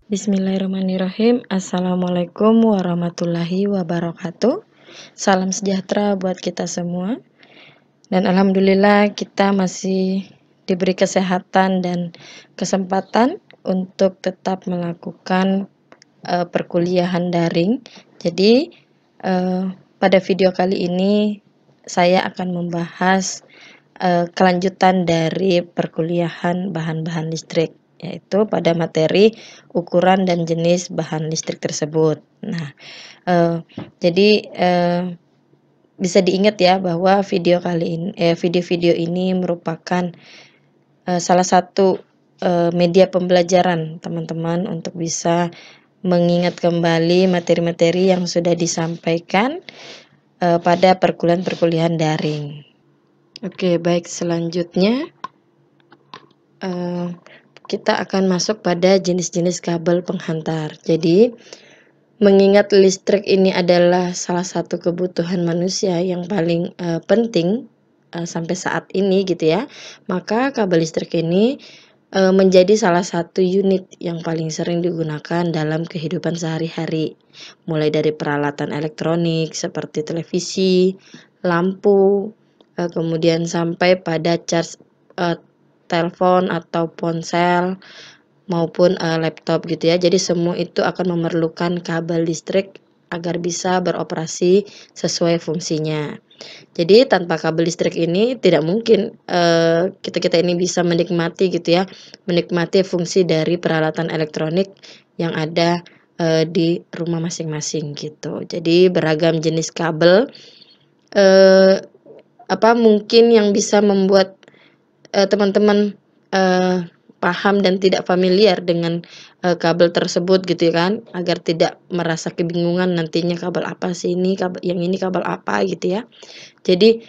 Bismillahirrahmanirrahim. Assalamualaikum warahmatullahi wabarakatuh. Salam sejahtera buat kita semua. Dan alhamdulillah kita masih diberi kesehatan dan kesempatan untuk tetap melakukan perkuliahan daring. Jadi pada video kali ini saya akan membahas kelanjutan dari perkuliahan bahan-bahan listrik, yaitu pada materi ukuran dan jenis bahan listrik tersebut. Nah, jadi bisa diingat ya bahwa video-video ini merupakan salah satu media pembelajaran teman-teman untuk bisa mengingat kembali materi-materi yang sudah disampaikan pada perkuliahan daring. Oke, baik, selanjutnya kita akan masuk pada jenis-jenis kabel penghantar. Jadi, mengingat listrik ini adalah salah satu kebutuhan manusia yang paling penting sampai saat ini gitu ya, maka kabel listrik ini menjadi salah satu unit yang paling sering digunakan dalam kehidupan sehari-hari, mulai dari peralatan elektronik seperti televisi, lampu, kemudian sampai pada charge telepon atau ponsel maupun laptop gitu ya. Jadi semua itu akan memerlukan kabel listrik agar bisa beroperasi sesuai fungsinya. Jadi tanpa kabel listrik ini tidak mungkin kita ini bisa menikmati gitu ya, menikmati fungsi dari peralatan elektronik yang ada di rumah masing-masing gitu. Jadi beragam jenis kabel mungkin yang bisa membuat teman-teman paham dan tidak familiar dengan kabel tersebut gitu kan, agar tidak merasa kebingungan nantinya kabel apa sih ini, ini kabel apa gitu ya. Jadi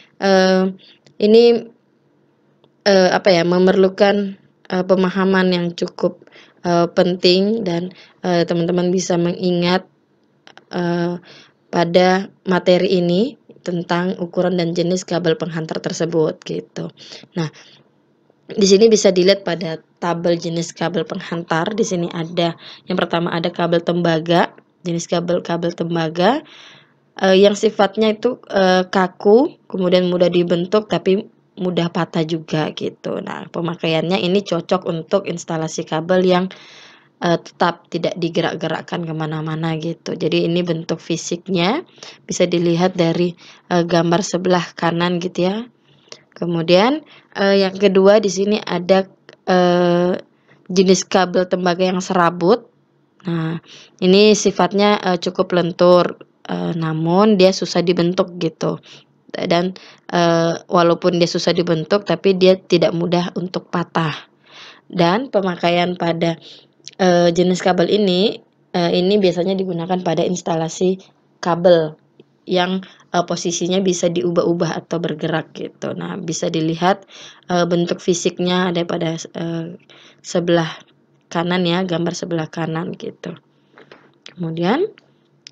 ini memerlukan pemahaman yang cukup penting dan teman-teman bisa mengingat pada materi ini tentang ukuran dan jenis kabel penghantar tersebut gitu. Nah, di sini bisa dilihat pada tabel jenis kabel penghantar. Di sini ada yang pertama ada kabel tembaga, jenis kabel tembaga yang sifatnya itu kaku, kemudian mudah dibentuk tapi mudah patah juga gitu. Nah, pemakaiannya ini cocok untuk instalasi kabel yang tetap tidak digerak-gerakkan kemana-mana gitu. Jadi ini bentuk fisiknya bisa dilihat dari gambar sebelah kanan gitu ya. Kemudian yang kedua di sini ada jenis kabel tembaga yang serabut. Nah, ini sifatnya cukup lentur, namun dia susah dibentuk gitu. Dan walaupun dia susah dibentuk, tapi dia tidak mudah untuk patah. Dan pemakaian pada jenis kabel ini biasanya digunakan pada instalasi kabel yang posisinya bisa diubah-ubah atau bergerak gitu. Nah, bisa dilihat bentuk fisiknya ada pada sebelah kanan ya, gambar sebelah kanan gitu. Kemudian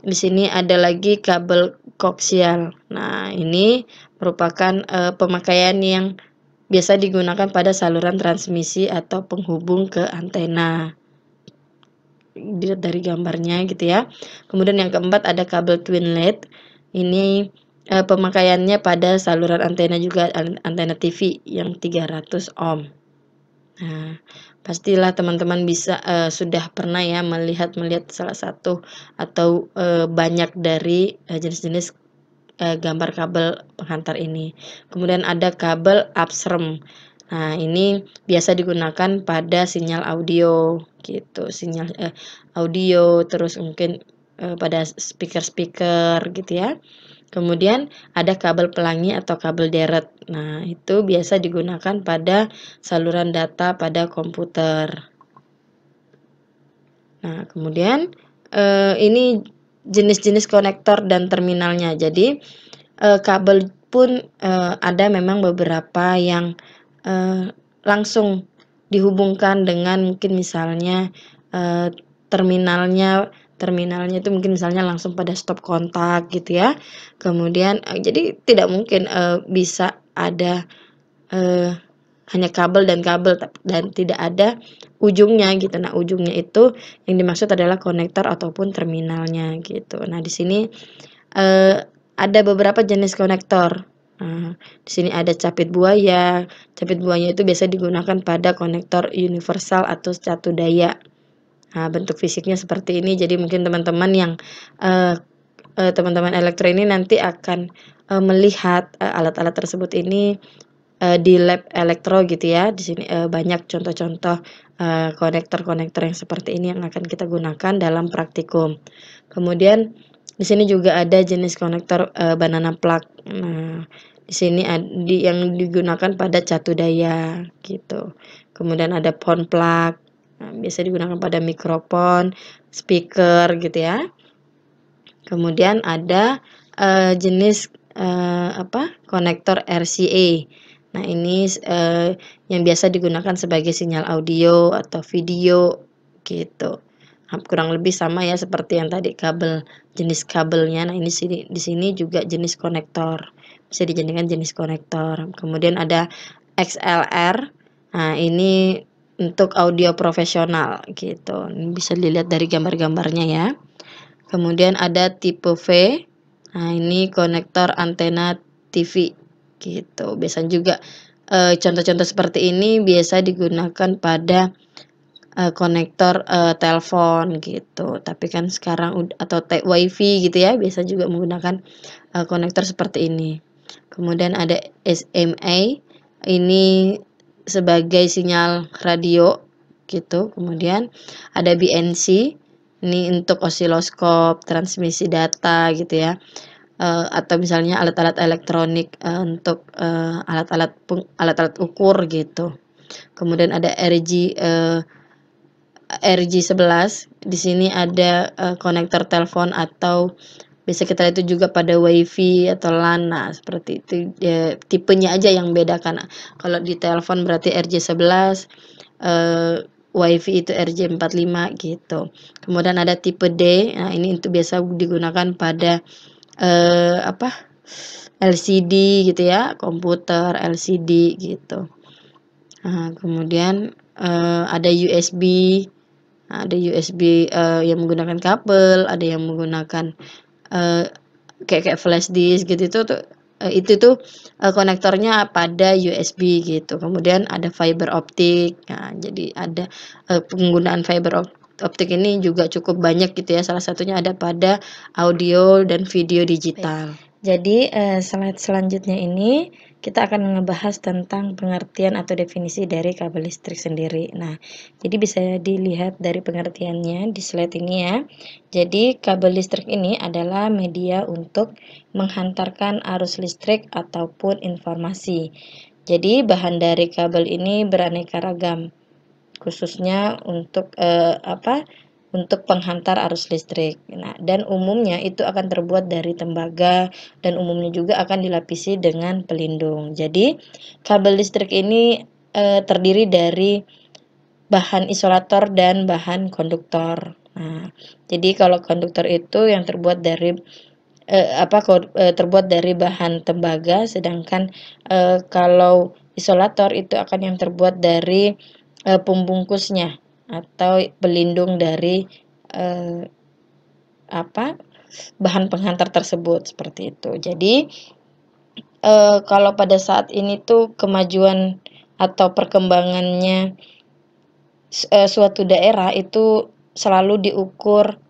di sini ada lagi kabel koaksial. Nah, ini merupakan pemakaian yang biasa digunakan pada saluran transmisi atau penghubung ke antena. Dilihat dari gambarnya gitu ya. Kemudian yang keempat ada kabel twin lead. Ini pemakaiannya pada saluran antena juga, antena TV yang 300 ohm. Nah, pastilah teman-teman bisa sudah pernah ya melihat salah satu atau banyak dari jenis-jenis gambar kabel penghantar ini. Kemudian ada kabel upstream. Nah, ini biasa digunakan pada sinyal audio gitu, sinyal audio, terus mungkin pada speaker-speaker gitu ya. Kemudian ada kabel pelangi atau kabel deret. Nah, itu biasa digunakan pada saluran data pada komputer. Nah, kemudian ini jenis-jenis konektor dan terminalnya. Jadi kabel pun ada memang beberapa yang langsung dihubungkan dengan mungkin misalnya terminalnya itu mungkin misalnya langsung pada stop kontak gitu ya. Kemudian jadi tidak mungkin bisa ada hanya kabel dan kabel dan tidak ada ujungnya gitu. Nah, ujungnya itu yang dimaksud adalah konektor ataupun terminalnya gitu. Nah, di sini ada beberapa jenis konektor. Di sini ada capit buaya. Capit buaya itu biasa digunakan pada konektor universal atau catu daya. Nah, bentuk fisiknya seperti ini. Jadi mungkin teman-teman yang teman-teman elektro ini nanti akan melihat alat-alat tersebut ini di lab elektro gitu ya. Di sini banyak contoh-contoh konektor-konektor yang seperti ini yang akan kita gunakan dalam praktikum. Kemudian di sini juga ada jenis konektor banana plug. Nah, di sini yang digunakan pada catu daya gitu. Kemudian ada phone plug. Nah, biasa digunakan pada mikrofon, speaker gitu ya. Kemudian ada jenis konektor RCA. Nah, ini yang biasa digunakan sebagai sinyal audio atau video gitu. Kurang lebih sama ya seperti yang tadi jenis kabelnya. Nah, ini di sini juga jenis konektor. Bisa dijadikan jenis konektor. Kemudian ada XLR. Nah, ini untuk audio profesional gitu. Ini bisa dilihat dari gambar-gambarnya ya. Kemudian ada tipe V. Nah, ini konektor antena TV gitu. Biasanya juga contoh-contoh seperti ini biasa digunakan pada konektor telepon gitu. Tapi kan sekarang atau WiFi gitu ya, biasa juga menggunakan konektor seperti ini. Kemudian ada SMA, ini sebagai sinyal radio gitu. Kemudian ada BNC, ini untuk osiloskop, transmisi data gitu ya. Atau misalnya alat-alat elektronik untuk alat-alat ukur gitu. Kemudian ada RG11. Di sini ada konektor telepon atau bisa kita lihat itu juga pada WiFi atau LAN. Nah, seperti itu ya, tipenya aja yang bedakan. Kalau di telepon berarti RJ11, WiFi itu RJ45 gitu. Kemudian ada tipe D. Nah, ini itu biasa digunakan pada LCD gitu ya, komputer LCD gitu. Nah, kemudian ada USB. Nah, ada USB yang menggunakan kabel, ada yang menggunakan kayak flash disk gitu. Itu tuh konektornya pada USB gitu. Kemudian ada fiber optik. Nah, jadi ada penggunaan fiber optik ini juga cukup banyak gitu ya. Salah satunya ada pada audio dan video digital. Jadi slide selanjutnya ini kita akan ngebahas tentang pengertian atau definisi dari kabel listrik sendiri. Nah, jadi bisa dilihat dari pengertiannya di slide ini ya. Jadi kabel listrik ini adalah media untuk menghantarkan arus listrik ataupun informasi. Jadi bahan dari kabel ini beraneka ragam, khususnya untuk untuk penghantar arus listrik. Nah, dan umumnya itu akan terbuat dari tembaga dan umumnya juga akan dilapisi dengan pelindung. Jadi, kabel listrik ini terdiri dari bahan isolator dan bahan konduktor. Nah, jadi kalau konduktor itu yang terbuat dari terbuat dari bahan tembaga, sedangkan kalau isolator itu akan yang terbuat dari pembungkusnya atau pelindung dari bahan penghantar tersebut seperti itu. Jadi kalau pada saat ini tuh kemajuan atau perkembangannya suatu daerah itu selalu diukur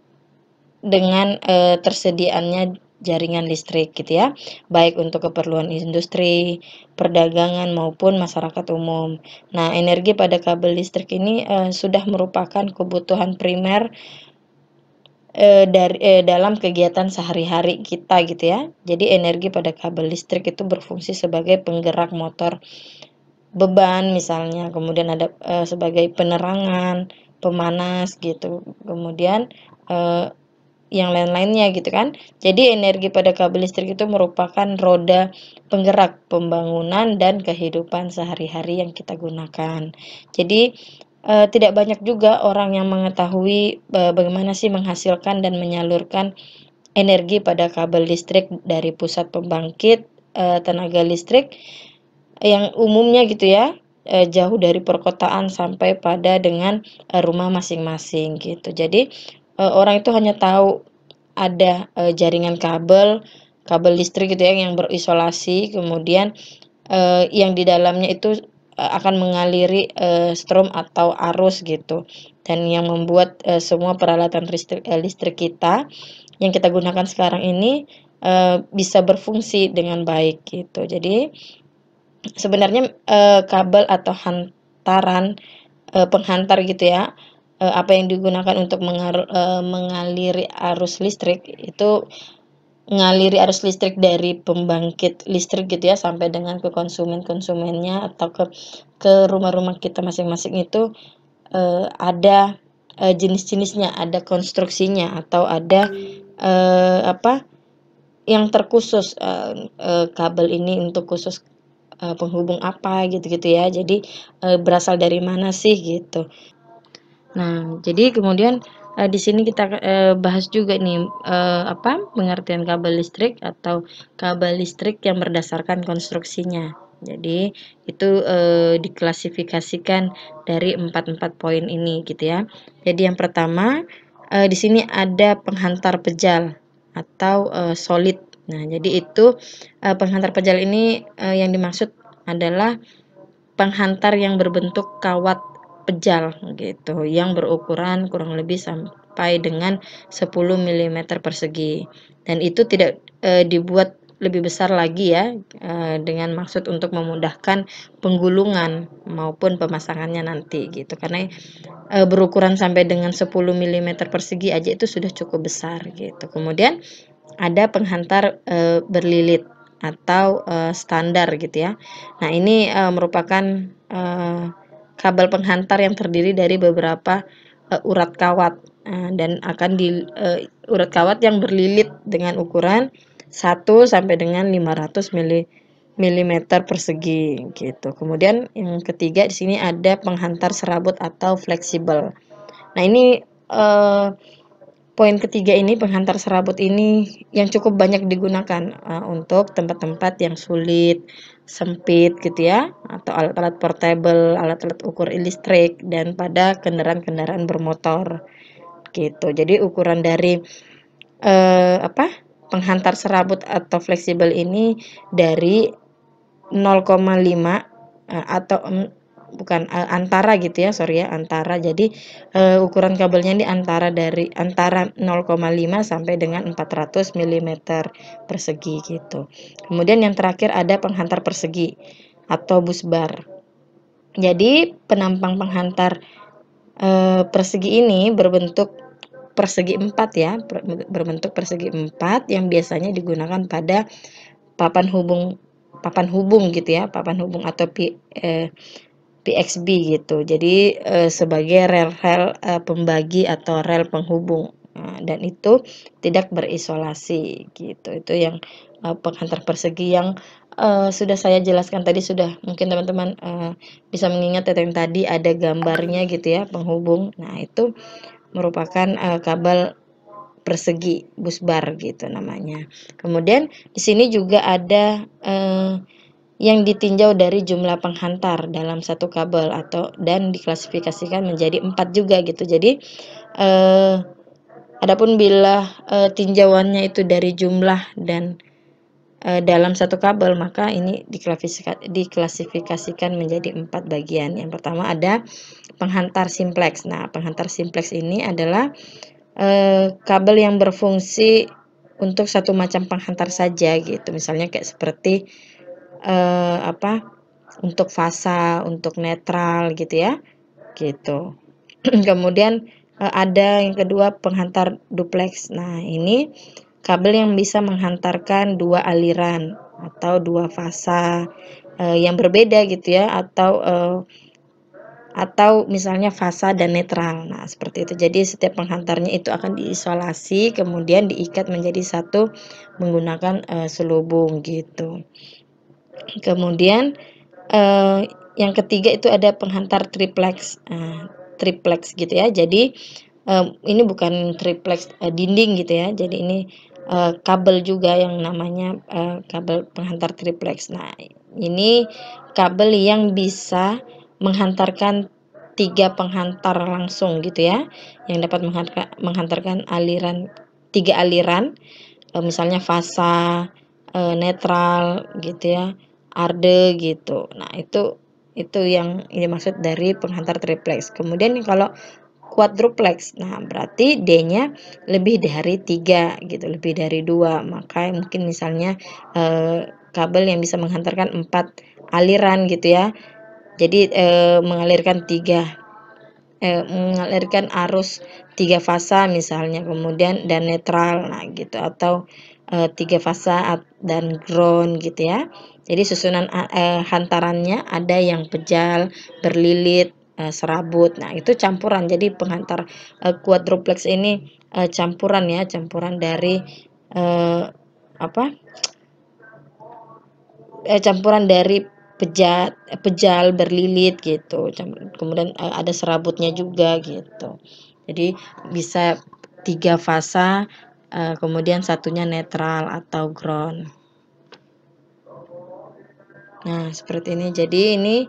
dengan tersediaannya jaringan listrik gitu ya, baik untuk keperluan industri, perdagangan maupun masyarakat umum. Nah, energi pada kabel listrik ini sudah merupakan kebutuhan primer dalam kegiatan sehari-hari kita gitu ya. Jadi energi pada kabel listrik itu berfungsi sebagai penggerak motor beban misalnya, kemudian ada sebagai penerangan, pemanas gitu. Kemudian yang lain-lainnya gitu kan. Jadi energi pada kabel listrik itu merupakan roda penggerak pembangunan dan kehidupan sehari-hari yang kita gunakan. Jadi tidak banyak juga orang yang mengetahui bagaimana sih menghasilkan dan menyalurkan energi pada kabel listrik dari pusat pembangkit tenaga listrik yang umumnya gitu ya. jauh dari perkotaan sampai pada dengan rumah masing-masing gitu. Jadi orang itu hanya tahu ada jaringan kabel listrik gitu ya yang berisolasi, kemudian yang di dalamnya itu akan mengaliri strom atau arus gitu, dan yang membuat semua peralatan listrik kita yang kita gunakan sekarang ini bisa berfungsi dengan baik gitu. Jadi sebenarnya kabel atau hantaran penghantar gitu ya, apa yang digunakan untuk mengaliri arus listrik itu ngaliri arus listrik dari pembangkit listrik gitu ya sampai dengan ke konsumennya atau ke rumah-rumah kita masing-masing itu ada jenis-jenisnya, ada konstruksinya atau ada apa yang terkhusus kabel ini untuk khusus penghubung apa gitu-gitu ya. Jadi berasal dari mana sih gitu. Nah, jadi kemudian di sini kita bahas juga nih pengertian kabel listrik atau kabel listrik yang berdasarkan konstruksinya. Jadi itu diklasifikasikan dari empat poin ini gitu ya. Jadi yang pertama di sini ada penghantar pejal atau solid. Nah, jadi itu penghantar pejal ini yang dimaksud adalah penghantar yang berbentuk kawat pejal gitu, yang berukuran kurang lebih sampai dengan 10 mm persegi. Dan itu tidak dibuat lebih besar lagi ya, dengan maksud untuk memudahkan penggulungan maupun pemasangannya nanti gitu. Karena berukuran sampai dengan 10 mm persegi aja itu sudah cukup besar gitu. Kemudian ada penghantar berlilit atau standar gitu ya. Nah, ini merupakan kabel penghantar yang terdiri dari beberapa urat kawat dan akan urat kawat yang berlilit dengan ukuran 1 sampai dengan 500 milimeter persegi gitu. Kemudian yang ketiga di sini ada penghantar serabut atau fleksibel. Nah, ini poin ketiga ini, penghantar serabut ini yang cukup banyak digunakan untuk tempat-tempat yang sulit, sempit gitu ya, atau alat-alat portable, alat-alat ukur listrik, dan pada kendaraan-kendaraan bermotor gitu. Jadi ukuran dari penghantar serabut atau fleksibel ini dari 0,5 atau bukan antara gitu ya, sorry ya, antara. Jadi ukuran kabelnya ini antara 0,5 sampai dengan 400 mm persegi gitu. Kemudian yang terakhir ada penghantar persegi atau busbar. Jadi penampang penghantar persegi ini berbentuk persegi 4 ya, berbentuk persegi 4 yang biasanya digunakan pada papan hubung gitu ya, papan hubung atau PXB gitu. Jadi sebagai rel-rel pembagi atau rel penghubung. Dan itu tidak berisolasi gitu. Itu yang penghantar persegi yang sudah saya jelaskan tadi, sudah mungkin teman-teman bisa mengingat yang tadi ada gambarnya gitu ya, penghubung. Nah, itu merupakan kabel persegi busbar gitu namanya. Kemudian di sini juga ada yang ditinjau dari jumlah penghantar dalam satu kabel dan diklasifikasikan menjadi 4 juga gitu. Jadi adapun bila tinjauannya itu dari jumlah dan dalam satu kabel, maka ini diklasifikasikan menjadi 4 bagian. Yang pertama ada penghantar simplex. Nah, penghantar simplex ini adalah kabel yang berfungsi untuk satu macam penghantar saja gitu. Misalnya kayak seperti untuk fasa, untuk netral gitu ya, gitu. Kemudian ada yang kedua penghantar duplex. Nah, ini kabel yang bisa menghantarkan 2 aliran atau 2 fasa yang berbeda gitu ya, atau misalnya fasa dan netral. Nah, seperti itu. Jadi setiap penghantarnya itu akan diisolasi kemudian diikat menjadi satu menggunakan selubung gitu. Kemudian yang ketiga itu ada penghantar triplex. Triplex gitu ya. Jadi ini bukan triplex dinding gitu ya. Jadi ini kabel juga yang namanya kabel penghantar triplex. Nah, ini kabel yang bisa menghantarkan 3 penghantar langsung gitu ya, yang dapat menghantarkan 3 aliran, misalnya fasa, netral gitu ya, arde gitu. Nah, itu yang dimaksud dari penghantar triplex. Kemudian kalau quadruplex, nah berarti D-nya lebih dari 3 gitu, lebih dari 2. Maka mungkin misalnya kabel yang bisa menghantarkan 4 aliran gitu ya. Jadi mengalirkan arus 3 fasa misalnya, kemudian dan netral, nah gitu, atau 3 fasa dan ground gitu ya. Jadi susunan hantarannya ada yang pejal, berlilit, serabut. Nah, itu campuran. Jadi penghantar quadruplex ini campuran ya, campuran dari apa? Campuran dari pejal, berlilit gitu. Kemudian ada serabutnya juga gitu. Jadi bisa 3 fasa, kemudian satunya netral atau ground. Nah, seperti ini. Jadi ini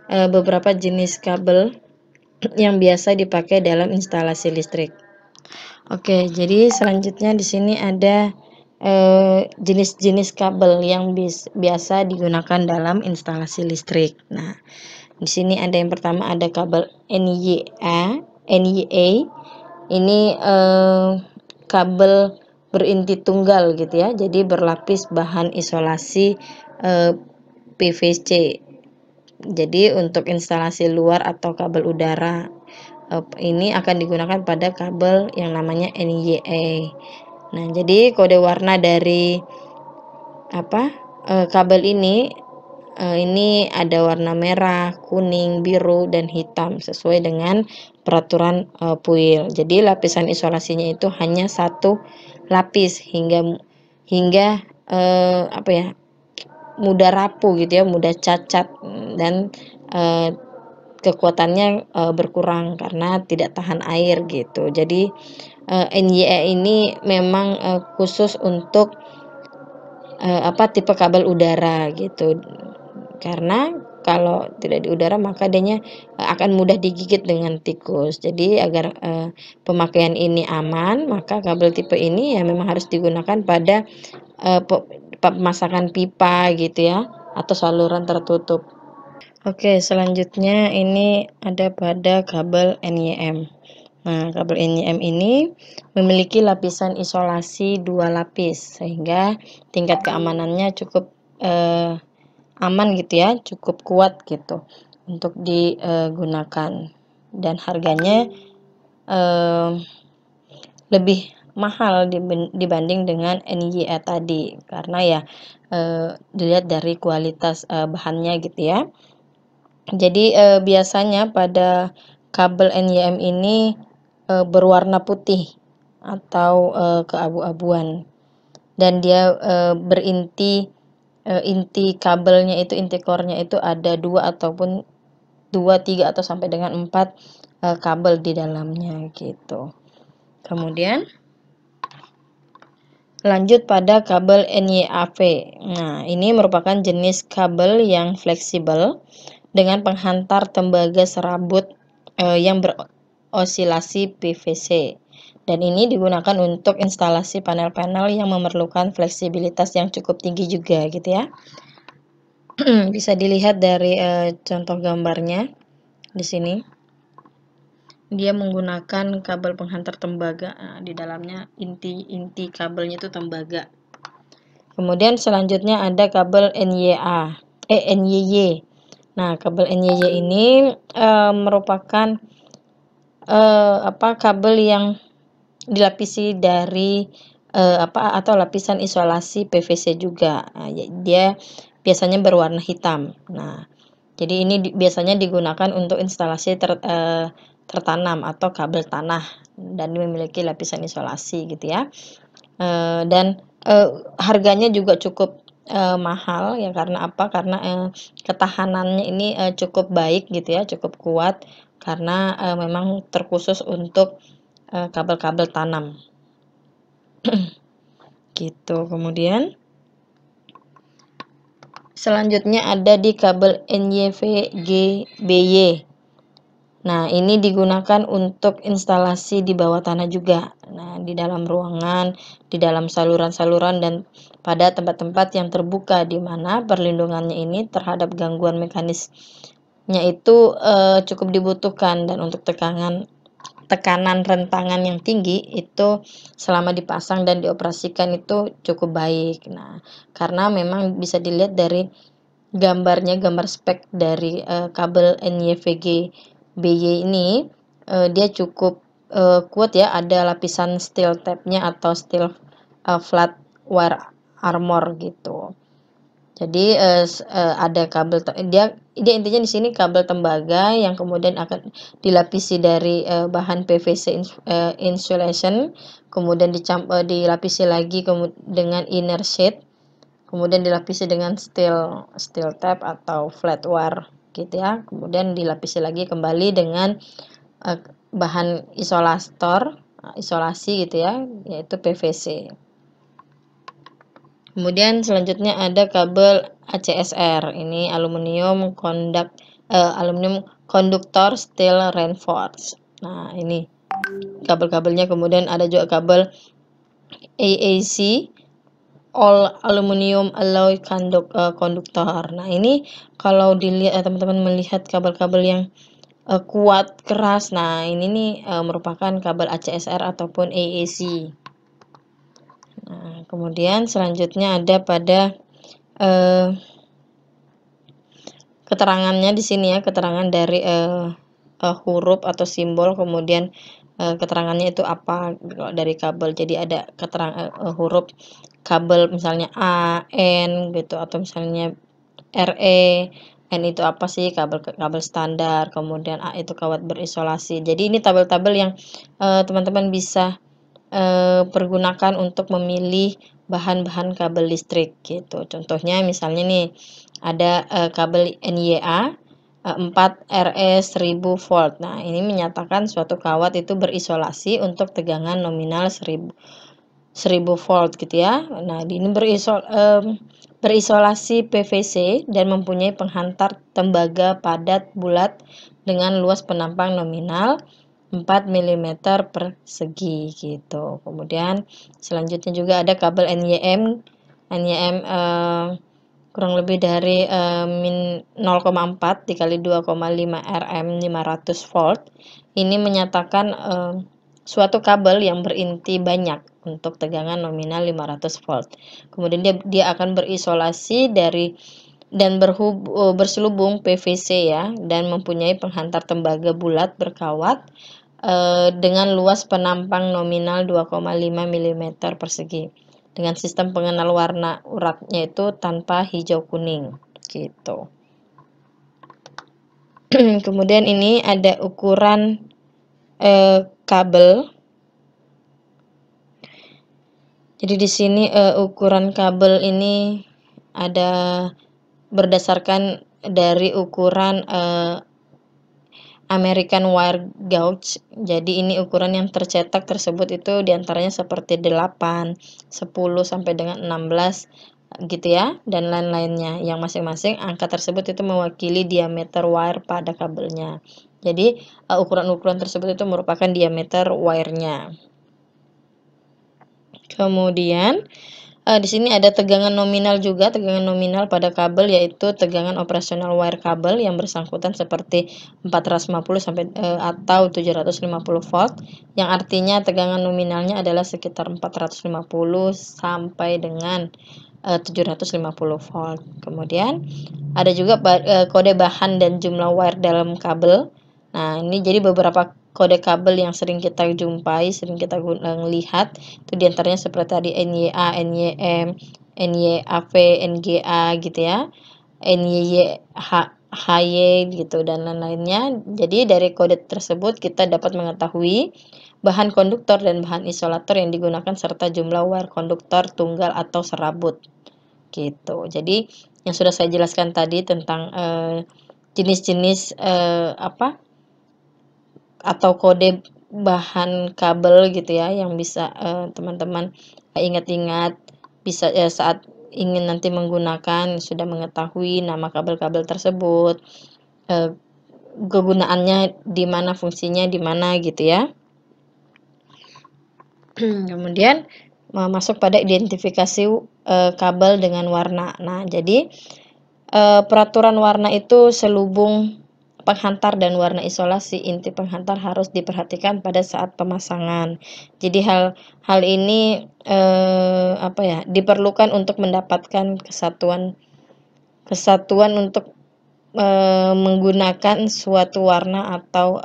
beberapa jenis kabel yang biasa dipakai dalam instalasi listrik. Oke, jadi selanjutnya di sini ada jenis-jenis kabel yang biasa digunakan dalam instalasi listrik. Nah, di sini ada yang pertama ada kabel NYA. Ini kabel berinti tunggal gitu ya. Jadi berlapis bahan isolasi PVC. Jadi untuk instalasi luar atau kabel udara ini akan digunakan pada kabel yang namanya NYA. Nah, jadi kode warna dari kabel ini ada warna merah, kuning, biru, dan hitam sesuai dengan peraturan PUIL. Jadi lapisan isolasinya itu hanya 1 lapis hingga mudah rapuh gitu ya, mudah cacat, dan kekuatannya berkurang karena tidak tahan air gitu. Jadi NYA ini memang khusus untuk tipe kabel udara gitu. Karena kalau tidak di udara maka adanya akan mudah digigit dengan tikus. Jadi agar pemakaian ini aman, maka kabel tipe ini ya memang harus digunakan pada pemasangan pipa gitu ya, atau saluran tertutup. Oke, selanjutnya ini ada pada kabel NYM. Nah, kabel NYM ini memiliki lapisan isolasi 2 lapis sehingga tingkat keamanannya cukup aman gitu ya, cukup kuat gitu untuk digunakan, dan harganya lebih mahal dibanding dengan NYA tadi karena ya dilihat dari kualitas bahannya gitu ya. Jadi biasanya pada kabel NYM ini berwarna putih atau keabu-abuan, dan dia inti kabelnya itu, inti core-nya itu ada 2 ataupun 2, 3 atau sampai dengan 4 kabel di dalamnya gitu. Kemudian lanjut pada kabel NYAV. Nah, ini merupakan jenis kabel yang fleksibel dengan penghantar tembaga serabut yang berosilasi PVC. Dan ini digunakan untuk instalasi panel-panel yang memerlukan fleksibilitas yang cukup tinggi juga gitu ya. Bisa dilihat dari contoh gambarnya di sini. Dia menggunakan kabel penghantar tembaga. Nah, di dalamnya inti kabelnya itu tembaga. Kemudian selanjutnya ada kabel NYY. Nah, kabel NYY ini merupakan kabel yang dilapisi dari atau lapisan isolasi PVC juga. Nah, dia biasanya berwarna hitam. Nah, jadi ini biasanya digunakan untuk instalasi tertanam atau kabel tanah, dan memiliki lapisan isolasi gitu ya. Dan harganya juga cukup mahal ya, karena apa? Karena ketahanannya ini cukup baik gitu ya, cukup kuat karena memang terkhusus untuk kabel-kabel tanam. gitu. Kemudian selanjutnya ada di kabel NYVG-BY. Nah, ini digunakan untuk instalasi di bawah tanah juga. Nah, di dalam ruangan, di dalam saluran-saluran, dan pada tempat-tempat yang terbuka, di mana perlindungannya ini terhadap gangguan mekanisnya itu cukup dibutuhkan, dan untuk tekanan rentangan yang tinggi itu selama dipasang dan dioperasikan itu cukup baik. Nah, karena memang bisa dilihat dari gambar spek dari kabel NYVG-BY ini, dia cukup kuat ya, ada lapisan steel tape-nya atau steel flat wire armor gitu. Jadi ada kabel dia intinya di sini kabel tembaga yang kemudian akan dilapisi dari bahan PVC insulation, kemudian dilapisi lagi dengan inner sheet, kemudian dilapisi dengan steel tape atau flat wire gitu ya. Kemudian dilapisi lagi kembali dengan bahan isolasi gitu ya, yaitu PVC. Kemudian selanjutnya ada kabel ACSR. Ini aluminium konduktor steel reinforced. Nah, ini kabel-kabelnya. Kemudian ada juga kabel AAC, all aluminium alloy konduktor. Nah, ini kalau dilihat teman-teman melihat kabel-kabel yang kuat, keras. Nah, ini nih merupakan kabel ACSR ataupun AAC. Nah, kemudian selanjutnya ada pada keterangannya di sini ya, keterangan dari huruf atau simbol, kemudian keterangannya itu apa dari kabel. Jadi ada keterangan huruf kabel misalnya A, N gitu, atau misalnya RE. N itu apa sih? Kabel standar. Kemudian A itu kawat berisolasi. Jadi ini tabel-tabel yang teman-teman bisa pergunakan untuk memilih bahan-bahan kabel listrik gitu. Contohnya misalnya nih ada kabel NYA 4 RE 1000 volt. Nah, ini menyatakan suatu kawat itu berisolasi untuk tegangan nominal 1000 volt gitu ya. Nah, ini berisolasi PVC dan mempunyai penghantar tembaga padat bulat dengan luas penampang nominal 4 mm persegi gitu. Kemudian selanjutnya juga ada kabel NYM kurang lebih dari 0,4 dikali 2,5 rm 500 volt. Ini menyatakan suatu kabel yang berinti banyak untuk tegangan nominal 500 volt. Kemudian dia akan berisolasi dan berselubung PVC ya, dan mempunyai penghantar tembaga bulat berkawat dengan luas penampang nominal 2,5 mm persegi, dengan sistem pengenal warna uratnya itu tanpa hijau kuning gitu. Kemudian ini ada ukuran kabel. Jadi di sini ukuran kabel ini ada berdasarkan dari ukuran American Wire Gauge. Jadi ini ukuran yang tercetak tersebut itu diantaranya seperti 8, 10 sampai dengan 16 gitu ya, dan lain-lainnya, yang masing-masing angka tersebut itu mewakili diameter wire pada kabelnya. Jadi ukuran-ukuran tersebut itu merupakan diameter wire-nya. Kemudian di sini ada tegangan nominal juga. Tegangan nominal pada kabel yaitu tegangan operasional wire kabel yang bersangkutan seperti 450 sampai atau 750 volt, yang artinya tegangan nominalnya adalah sekitar 450 sampai dengan 750 volt. Kemudian ada juga kode bahan dan jumlah wire dalam kabel. Nah, ini jadi beberapa kode kabel yang sering kita jumpai, sering kita lihat, itu diantaranya seperti tadi NYA, NYM, NYAV, NGA gitu ya, NYY, HY gitu, dan lain-lainnya. Jadi dari kode tersebut kita dapat mengetahui bahan konduktor dan bahan isolator yang digunakan serta jumlah wire konduktor tunggal atau serabut gitu. Jadi yang sudah saya jelaskan tadi tentang jenis-jenis atau kode bahan kabel gitu ya yang bisa teman-teman ingat-ingat, bisa saat ingin nanti menggunakan sudah mengetahui nama kabel-kabel tersebut, eee, kegunaannya di mana, fungsinya di mana gitu ya. Kemudian masuk pada identifikasi kabel dengan warna. Nah, jadi peraturan warna itu selubung penghantar dan warna isolasi inti penghantar harus diperhatikan pada saat pemasangan. Jadi hal ini apa ya, diperlukan untuk mendapatkan kesatuan kesatuan untuk menggunakan suatu warna atau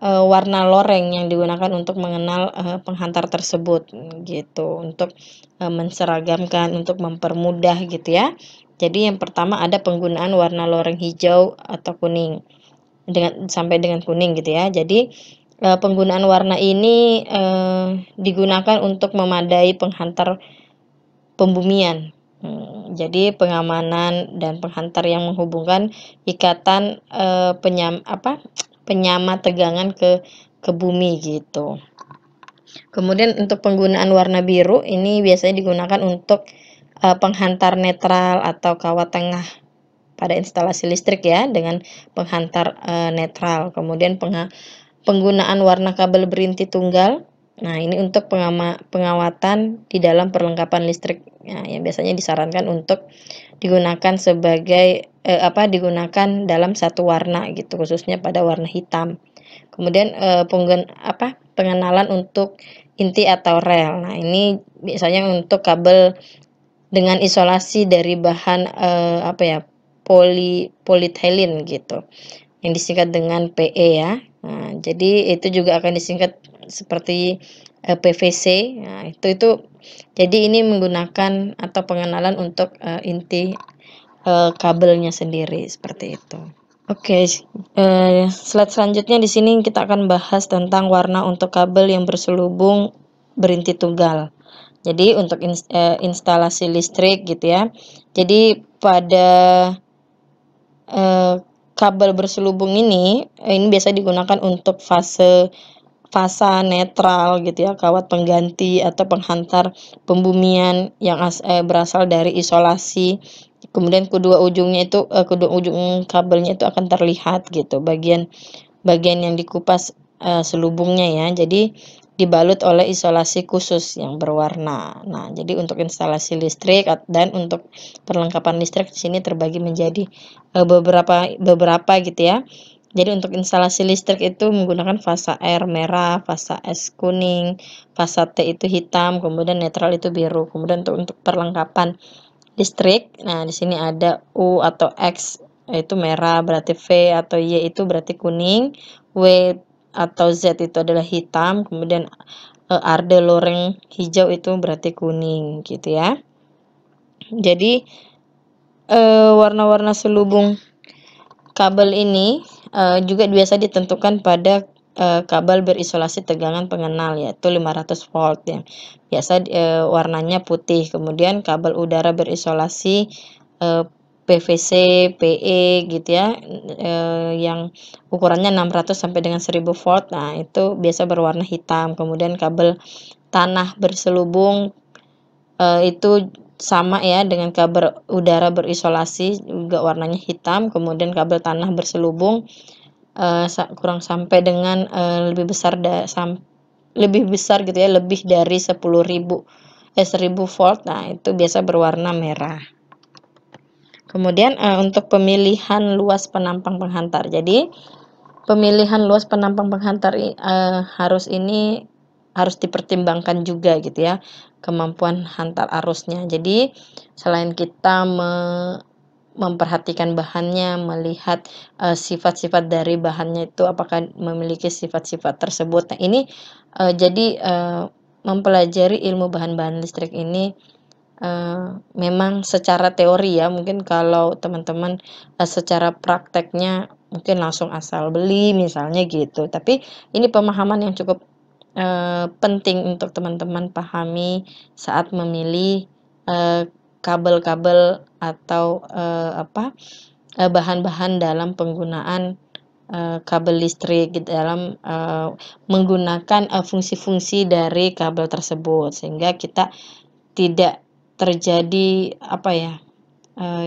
warna loreng yang digunakan untuk mengenal penghantar tersebut gitu, untuk menseragamkan, untuk mempermudah gitu ya. Jadi yang pertama ada penggunaan warna loreng hijau atau kuning sampai dengan kuning gitu ya. Jadi penggunaan warna ini digunakan untuk memadai penghantar pembumian. Jadi pengamanan dan penghantar yang menghubungkan ikatan penyama tegangan ke bumi gitu. Kemudian untuk penggunaan warna biru ini biasanya digunakan untuk penghantar netral atau kawat tengah pada instalasi listrik ya dengan penghantar netral. Kemudian penggunaan warna kabel berinti tunggal. Nah, ini untuk pengawatan di dalam perlengkapan listrik ya, yang biasanya disarankan untuk digunakan sebagai digunakan dalam satu warna gitu, khususnya pada warna hitam. Kemudian pengenalan untuk inti atau rel. Nah, ini biasanya untuk kabel dengan isolasi dari bahan polyethylene gitu, yang disingkat dengan PE ya. Nah, jadi itu juga akan disingkat seperti PVC. Nah, itu jadi ini menggunakan atau pengenalan untuk inti kabelnya sendiri seperti itu. Oke, slide selanjutnya di sini kita akan bahas tentang warna untuk kabel yang berselubung berinti tunggal. Jadi untuk instalasi listrik gitu ya. Jadi pada kabel berselubung ini biasa digunakan untuk fasa netral gitu ya, kawat pengganti atau penghantar pembumian yang berasal dari isolasi. Kemudian kedua ujung kabelnya itu akan terlihat gitu, bagian yang dikupas selubungnya ya. Jadi dibalut oleh isolasi khusus yang berwarna. Nah, jadi untuk instalasi listrik dan untuk perlengkapan listrik di sini terbagi menjadi beberapa gitu ya. Jadi untuk instalasi listrik itu menggunakan fasa R merah, fasa S kuning, fasa T itu hitam, kemudian netral itu biru. Kemudian untuk perlengkapan listrik, nah di sini ada U atau X itu merah berarti V atau Y itu berarti kuning, W atau Z itu adalah hitam, kemudian arde loreng hijau itu berarti kuning gitu ya. Jadi warna-warna selubung kabel ini juga biasa ditentukan pada kabel berisolasi tegangan pengenal yaitu 500 volt ya. Biasa warnanya putih. Kemudian kabel udara berisolasi PVC, PE gitu ya, yang ukurannya 600 sampai dengan 1000 volt. Nah, itu biasa berwarna hitam. Kemudian kabel tanah berselubung itu sama ya dengan kabel udara berisolasi juga warnanya hitam. Kemudian kabel tanah berselubung kurang sampai dengan lebih besar gitu ya, lebih dari 1000 volt. Nah, itu biasa berwarna merah. Kemudian untuk pemilihan luas penampang penghantar. Jadi pemilihan luas penampang penghantar harus dipertimbangkan juga gitu ya, kemampuan hantar arusnya. Jadi selain kita memperhatikan bahannya, melihat sifat-sifat dari bahannya itu apakah memiliki sifat-sifat tersebut. Nah, ini jadi mempelajari ilmu bahan-bahan listrik ini memang secara teori ya, mungkin kalau teman-teman secara prakteknya mungkin langsung asal beli misalnya gitu. Tapi ini pemahaman yang cukup penting untuk teman-teman pahami saat memilih kabel-kabel atau bahan-bahan dalam penggunaan kabel listrik di dalam menggunakan fungsi-fungsi dari kabel tersebut, sehingga kita tidak terjadi apa ya,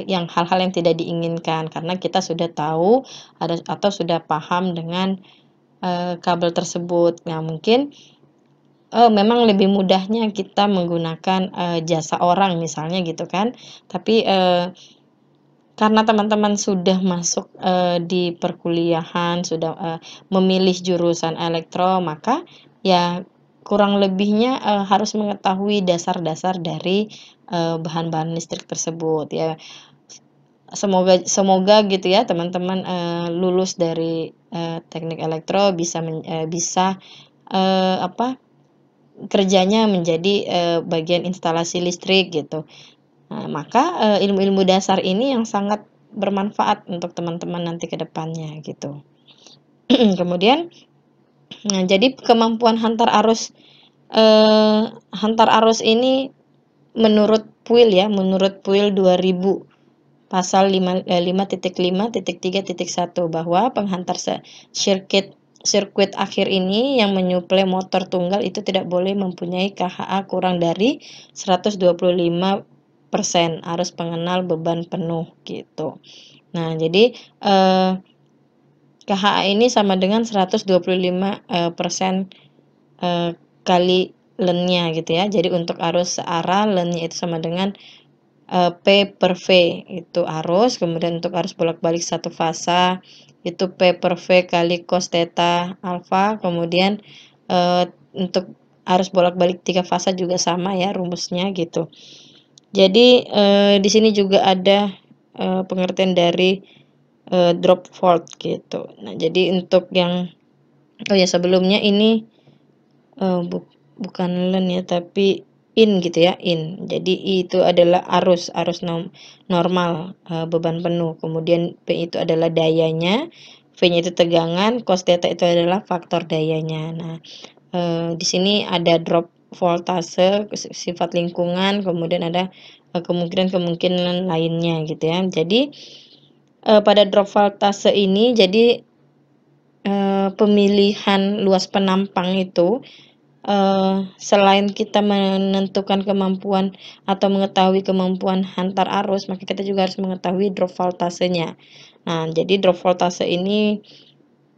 yang hal-hal yang tidak diinginkan karena kita sudah tahu atau sudah paham dengan kabel tersebut. Nah, mungkin memang lebih mudahnya kita menggunakan jasa orang misalnya gitu kan, tapi karena teman-teman sudah masuk di perkuliahan, sudah memilih jurusan elektro, maka ya kurang lebihnya harus mengetahui dasar-dasar dari bahan-bahan listrik tersebut ya. Semoga gitu ya teman-teman lulus dari teknik elektro bisa apa, kerjanya menjadi bagian instalasi listrik gitu. Nah, maka ilmu-ilmu dasar ini yang sangat bermanfaat untuk teman-teman nanti ke depannya gitu. Kemudian, nah jadi kemampuan hantar arus ini menurut PUIL ya, menurut PUIL 2000 pasal 5.5.3.1 bahwa penghantar sirkuit akhir ini yang menyuplai motor tunggal itu tidak boleh mempunyai KHA kurang dari 125% arus pengenal beban penuh gitu. Nah, jadi KHA ini sama dengan 125% kali lennya gitu ya. Jadi untuk arus searah lennya itu sama dengan P per V itu arus, kemudian untuk arus bolak-balik satu fasa itu P per V kali cos theta alfa, kemudian untuk arus bolak-balik 3 fasa juga sama ya rumusnya gitu. Jadi di sini juga ada pengertian dari drop fault gitu. Nah, jadi untuk yang sebelumnya ini bukan len ya tapi in gitu ya, in. Jadi itu adalah arus normal beban penuh. Kemudian P itu adalah dayanya, V-nya itu tegangan, cos theta itu adalah faktor dayanya. Nah, di sini ada drop voltase, sifat lingkungan, kemudian ada kemungkinan-kemungkinan lainnya gitu ya. Jadi pada drop voltase ini jadi pemilihan luas penampang itu selain kita menentukan kemampuan atau mengetahui kemampuan hantar arus, maka kita juga harus mengetahui drop voltasenya. Nah, jadi drop voltase ini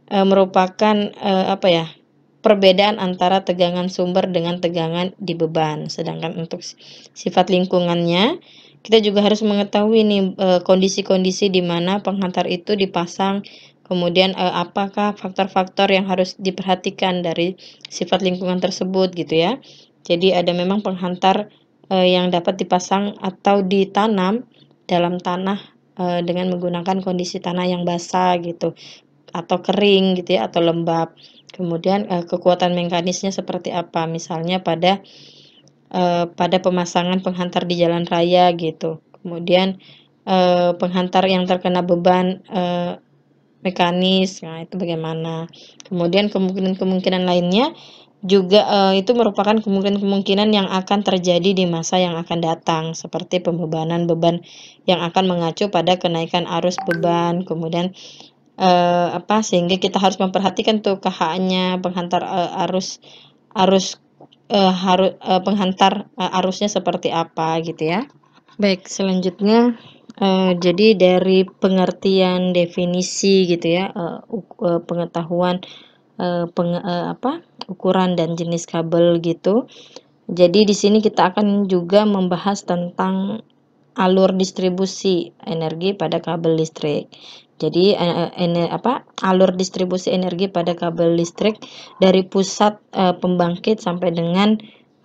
merupakan apa ya, perbedaan antara tegangan sumber dengan tegangan di beban. Sedangkan untuk sifat lingkungannya, kita juga harus mengetahui nih kondisi-kondisi di mana penghantar itu dipasang. Kemudian apakah faktor-faktor yang harus diperhatikan dari sifat lingkungan tersebut gitu ya. Jadi ada memang penghantar yang dapat dipasang atau ditanam dalam tanah dengan menggunakan kondisi tanah yang basah gitu atau kering gitu ya atau lembab. Kemudian kekuatan mekanisnya seperti apa? Misalnya pada pemasangan penghantar di jalan raya gitu. Kemudian penghantar yang terkena beban mekanis, nah itu bagaimana. Kemudian kemungkinan-kemungkinan lainnya juga itu merupakan kemungkinan-kemungkinan yang akan terjadi di masa yang akan datang, seperti pembebanan beban yang akan mengacu pada kenaikan arus beban, kemudian sehingga kita harus memperhatikan tuh KH-nya penghantar penghantar arusnya seperti apa gitu ya. Baik, selanjutnya jadi dari pengertian definisi gitu ya, pengetahuan ukuran dan jenis kabel gitu. Jadi di sini kita akan juga membahas tentang alur distribusi energi pada kabel listrik. Jadi alur distribusi energi pada kabel listrik dari pusat pembangkit sampai dengan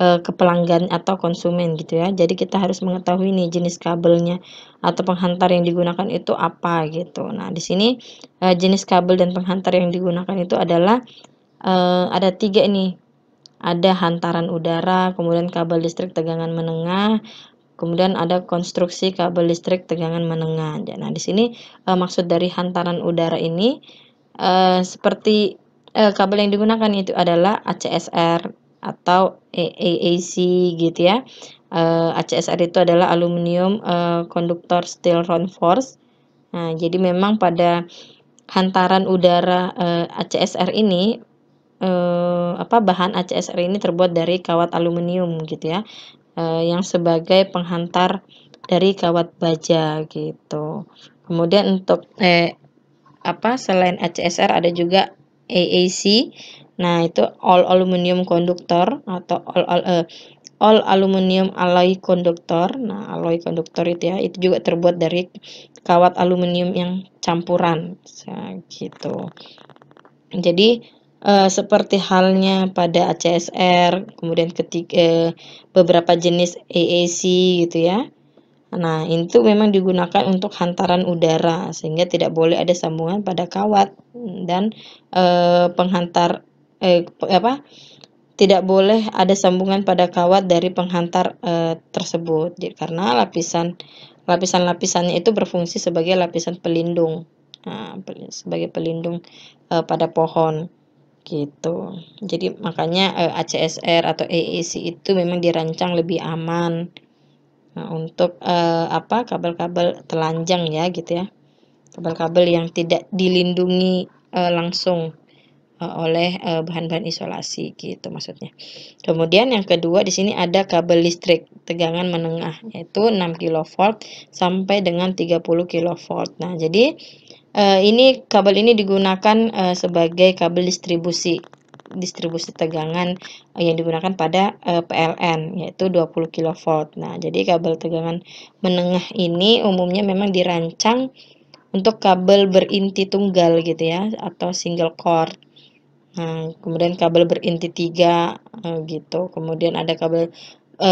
ke pelanggan atau konsumen gitu ya. Jadi kita harus mengetahui nih jenis kabelnya atau penghantar yang digunakan itu apa gitu. Nah, di sini jenis kabel dan penghantar yang digunakan itu adalah ada 3 ini. Ada hantaran udara, kemudian kabel listrik tegangan menengah, kemudian ada konstruksi kabel listrik tegangan menengah. Nah, di sini maksud dari hantaran udara ini seperti kabel yang digunakan itu adalah ACSR atau AAC gitu ya. ACSR itu adalah aluminium konduktor steel reinforced. Nah, jadi memang pada hantaran udara ACSR ini bahan ACSR ini terbuat dari kawat aluminium gitu ya, yang sebagai penghantar dari kawat baja gitu. Kemudian untuk selain ACSR ada juga AAC. Nah, itu all aluminium konduktor atau all aluminium alloy konduktor. Nah, alloy konduktor itu ya, itu juga terbuat dari kawat aluminium yang campuran, gitu. Jadi seperti halnya pada ACSR, kemudian beberapa jenis AAC gitu ya. Nah, itu memang digunakan untuk hantaran udara sehingga tidak boleh ada sambungan pada kawat dan penghantar tidak boleh ada sambungan pada kawat dari penghantar tersebut. Jadi, karena lapisan-lapisannya itu berfungsi sebagai lapisan pelindung. Nah, sebagai pelindung pada pohon gitu. Jadi makanya ACSR atau AAC itu memang dirancang lebih aman. Nah, untuk kabel-kabel telanjang ya gitu ya. Kabel-kabel yang tidak dilindungi langsung oleh bahan-bahan isolasi gitu maksudnya. Kemudian yang kedua di sini ada kabel listrik tegangan menengah yaitu 6 kV sampai dengan 30 kV. Nah, jadi ini kabel ini digunakan sebagai kabel distribusi tegangan yang digunakan pada PLN yaitu 20 kV. Nah, jadi kabel tegangan menengah ini umumnya memang dirancang untuk kabel berinti tunggal gitu ya atau single core. Nah, kemudian kabel berinti 3 gitu. Kemudian ada kabel 3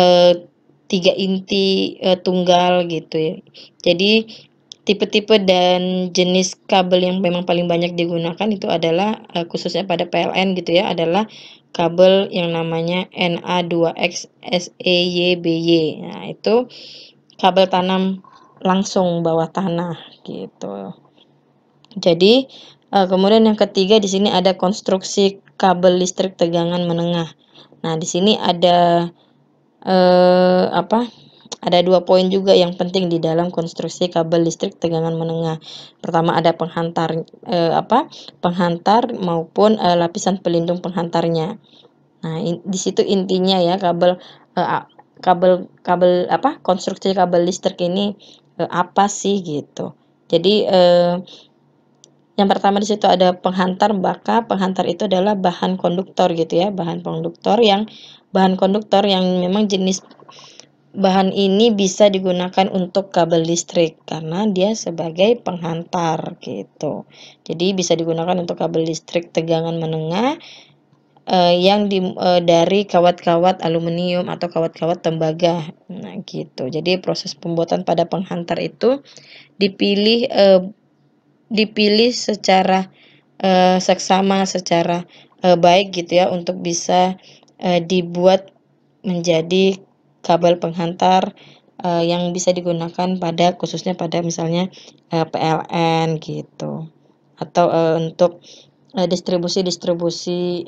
inti tunggal gitu ya. Jadi tipe-tipe dan jenis kabel yang memang paling banyak digunakan itu adalah khususnya pada PLN gitu ya, adalah kabel yang namanya NA2X SEYBY. Nah, itu kabel tanam langsung bawah tanah gitu. Jadi kemudian yang ketiga di sini ada konstruksi kabel listrik tegangan menengah. Nah, di sini ada ada 2 poin juga yang penting di dalam konstruksi kabel listrik tegangan menengah. Pertama ada penghantar maupun lapisan pelindung penghantarnya. Nah, di situ intinya ya konstruksi kabel listrik ini apa sih gitu. Jadi yang pertama di situ ada penghantar, maka penghantar itu adalah bahan konduktor gitu ya, bahan konduktor yang memang jenis bahan ini bisa digunakan untuk kabel listrik karena dia sebagai penghantar gitu. Jadi bisa digunakan untuk kabel listrik tegangan menengah yang dari kawat-kawat aluminium atau kawat-kawat tembaga. Nah, gitu. Jadi proses pembuatan pada penghantar itu dipilih secara seksama, secara baik gitu ya untuk bisa dibuat menjadi kabel penghantar yang bisa digunakan khususnya pada misalnya PLN gitu atau untuk distribusi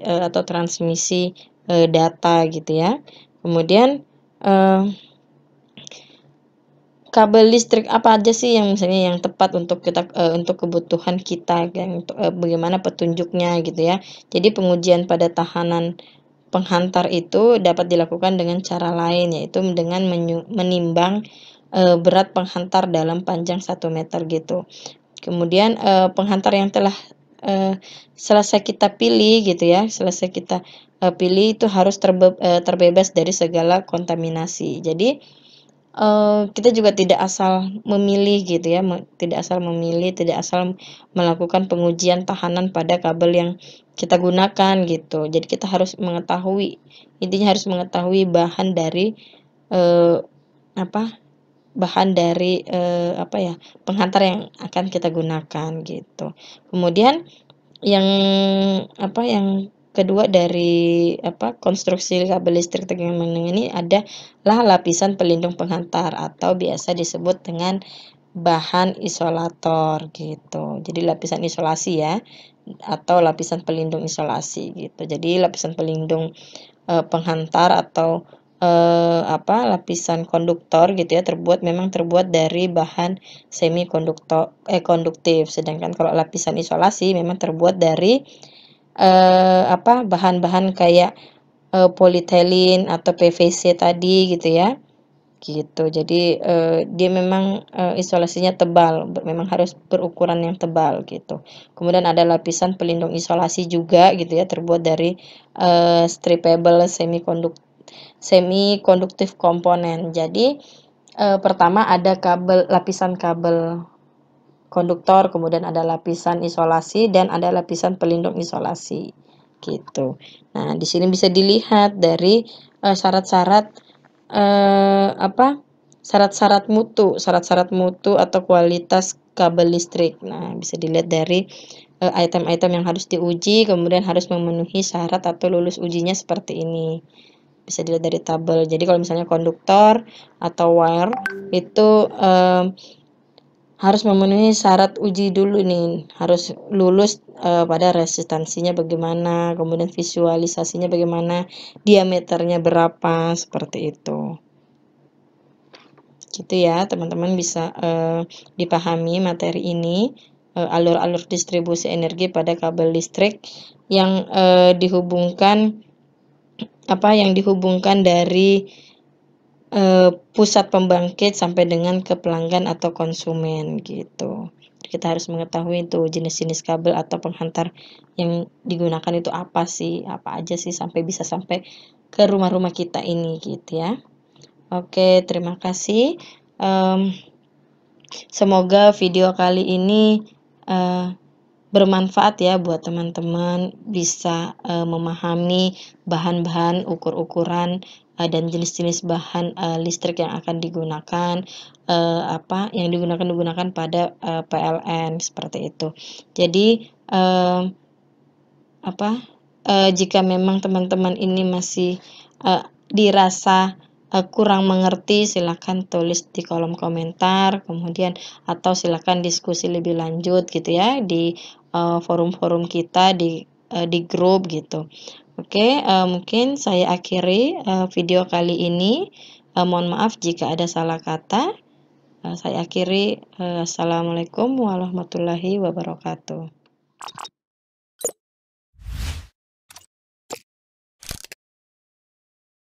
atau transmisi data gitu ya. Kemudian kabel listrik apa aja sih yang misalnya yang tepat untuk kita untuk kebutuhan kita dan bagaimana petunjuknya gitu ya. Jadi pengujian pada tahanan penghantar itu dapat dilakukan dengan cara lain yaitu dengan menimbang berat penghantar dalam panjang 1 meter gitu. Kemudian penghantar yang telah selesai kita pilih gitu ya, pilih itu harus terbebas dari segala kontaminasi. Jadi kita juga tidak asal memilih gitu ya, tidak asal melakukan pengujian tahanan pada kabel yang kita gunakan gitu. Jadi kita harus mengetahui, intinya harus mengetahui bahan dari penghantar yang akan kita gunakan gitu. Kemudian yang kedua dari konstruksi kabel listrik tegangan menengah ini adalah lapisan pelindung penghantar atau biasa disebut dengan bahan isolator gitu. Jadi lapisan isolasi ya atau lapisan pelindung isolasi gitu. Jadi lapisan pelindung penghantar atau lapisan konduktor gitu ya, memang terbuat dari bahan konduktif. Sedangkan kalau lapisan isolasi memang terbuat dari bahan-bahan kayak polietilin atau PVC tadi gitu ya. Gitu. Jadi, dia memang, isolasinya tebal, memang harus berukuran yang tebal gitu. Kemudian ada lapisan pelindung isolasi juga gitu ya, terbuat dari, strippable semi-konduktif komponen. Jadi, pertama ada lapisan kabel konduktor, kemudian ada lapisan isolasi dan ada lapisan pelindung isolasi, gitu. Nah, di sini bisa dilihat dari, syarat-syarat, eee, apa, syarat-syarat mutu atau kualitas kabel listrik. Nah, bisa dilihat dari, item-item yang harus diuji, kemudian harus memenuhi syarat atau lulus ujinya seperti ini. Bisa dilihat dari tabel. Jadi kalau misalnya konduktor atau wire itu, harus memenuhi syarat uji dulu nih, harus lulus, pada resistansinya bagaimana, kemudian visualisasinya bagaimana, diameternya berapa, seperti itu. Gitu ya, teman-teman bisa, dipahami materi ini, alur-alur distribusi energi pada kabel listrik yang, dihubungkan dari pusat pembangkit sampai dengan ke pelanggan atau konsumen gitu. Kita harus mengetahui itu jenis-jenis kabel atau penghantar yang digunakan itu apa aja sih sampai ke rumah-rumah kita ini gitu ya. Oke, terima kasih. Semoga video kali ini bermanfaat ya buat teman-teman, bisa memahami bahan-bahan, ukur-ukuran, dan jenis-jenis bahan listrik yang akan digunakan, yang digunakan pada PLN seperti itu. Jadi jika memang teman-teman ini masih dirasa kurang mengerti, silakan tulis di kolom komentar, kemudian atau silakan diskusi lebih lanjut gitu ya di forum-forum kita di grup gitu. Oke, mungkin saya akhiri video kali ini. Mohon maaf jika ada salah kata. Saya akhiri. Assalamualaikum warahmatullahi wabarakatuh.